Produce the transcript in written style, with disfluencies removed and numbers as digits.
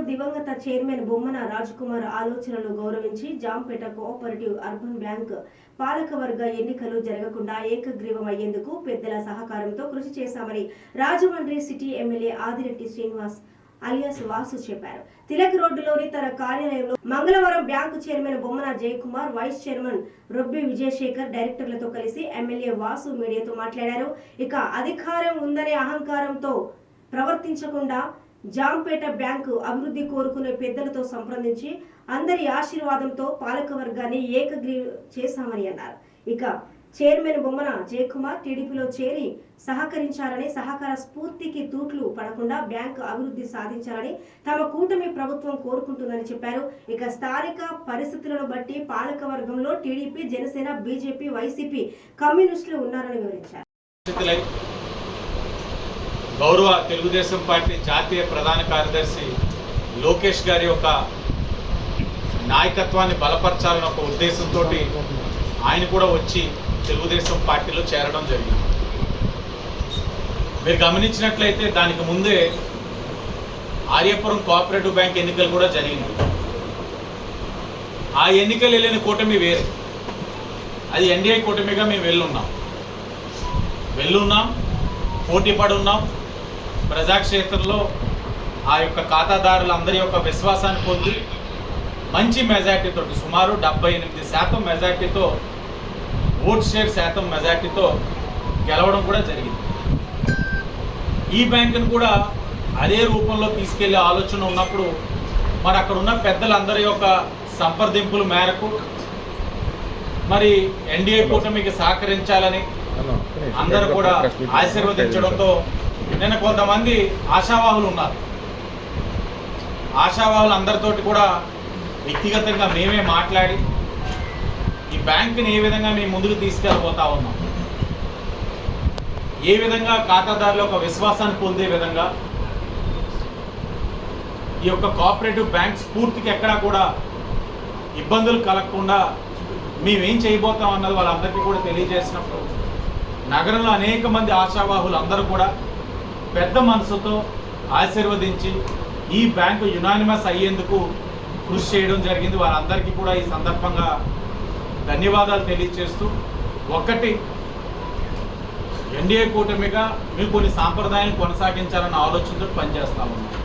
దివంగత చైర్మన్ బొమ్మన రాజకుమార్ ఆలోచనలు గౌరవించి జాంపేట కోఆపరేటివ్ అర్బన్ బ్యాంక్ పాలకవర్గ ఎన్నికలు జరగకుండా ఏకగ్రీవం అయ్యేందుకు పెద్దల సహకారంతో కృషి చేశామని Rajahmundry city MLA Adireddy Srinivas alias Vasu చెప్పారు. తిలక్ రోడ్డులోని తన కార్యాలయంలో మంగళవారం bank chairman Bommana Jayakumar, vice chairman Robbi Vijayasekhar డైరెక్టర్లతో కలిసి ఎమ్మెల్యే వాసు మీడియాతో మాట్లాడారు. ఇక అధికారం ఉందనే అహంకారంతో ప్రవర్తించకుండా జాంపేట బ్యాంకు అభివృద్ధి కోరుకునే పెద్దలతో సంప్రదించి అందరి ఆశీర్వాదంతో పాలకవర్గాన్ని ఏకగ్రీవం చేశామని అన్నారు. ఇక చైర్మన్ బొమ్మన జయకుమార్ టీడీపీలో చేరి సహకరించాలని, సహకార స్ఫూర్తికి తూట్లు పడకుండా బ్యాంకు అభివృద్ధి సాధించాలని తమ కూటమి ప్రభుత్వం కోరుకుంటుందని చెప్పారు. ఇక స్థానిక పరిస్థితులను బట్టి పాలకవర్గంలో టీడీపీ, జనసేన, బీజేపీ, వైసీపీ, కమ్యూనిస్టులు ఉన్నారని వివరించారు. గౌరవ తెలుగుదేశం పార్టీ జాతీయ ప్రధాన కార్యదర్శి లోకేష్ గారి యొక్క నాయకత్వాన్ని బలపరచాలన్న ఒక ఉద్దేశంతో ఆయన కూడా వచ్చి తెలుగుదేశం పార్టీలో చేరడం జరిగింది. మీరు గమనించినట్లయితే దానికి ముందే ఆర్యపురం కోఆపరేటివ్ బ్యాంక్ ఎన్నికలు కూడా జరిగింది. ఆ ఎన్నికలు వెళ్ళిన కూటమి వేరే, అది ఎన్డీఏ కూటమిగా మేము వెళ్ళున్నాం, పోటీ పడి ఉన్నాం. ప్రజాక్షేత్రంలో ఆ యొక్క ఖాతాదారులందరి యొక్క విశ్వాసాన్ని పొంది మంచి మెజార్టీతో, సుమారు 78% మెజార్టీతో, ఓట్ షేర్ శాతం మెజార్టీతో గెలవడం కూడా జరిగింది. ఈ బ్యాంకును కూడా అదే రూపంలో తీసుకెళ్లే ఆలోచన ఉన్నప్పుడు మరి అక్కడ ఉన్న పెద్దలందరి యొక్క సంప్రదింపుల మేరకు మరి ఎన్డీఏ కూటమికి సహకరించాలని అందరూ కూడా ఆశీర్వదించడంతో నిన్న కొంతమంది ఆశావాహులు ఉన్నారు. ఆశావాహులు అందరితోటి కూడా వ్యక్తిగతంగా మేమే మాట్లాడి ఈ బ్యాంకుని ఏ విధంగా మేము ముందుకు తీసుకెళ్ళబోతా ఉన్నాం, ఏ విధంగా ఖాతాదారుల యొక్క విశ్వాసాన్ని పొందే విధంగా ఈ యొక్క కోఆపరేటివ్ బ్యాంక్ స్ఫూర్తికి ఎక్కడా కూడా ఇబ్బందులు కలగకుండా మేమేం చేయబోతాం అన్నది వాళ్ళందరికీ కూడా తెలియజేసినప్పుడు నగరంలో అనేక మంది ఆశావాహులు అందరూ కూడా పెద్ద మనసుతో ఆశీర్వదించి ఈ బ్యాంకు యునానిమస్ అయ్యేందుకు కృషి చేయడం జరిగింది. వారందరికీ కూడా ఈ సందర్భంగా ధన్యవాదాలు తెలియజేస్తూ, ఒకటి ఎన్డీఏ కూటమిగా మేము కొన్ని సాంప్రదాయాలను కొనసాగించాలన్న ఆలోచనతో పనిచేస్తా ఉన్నాం.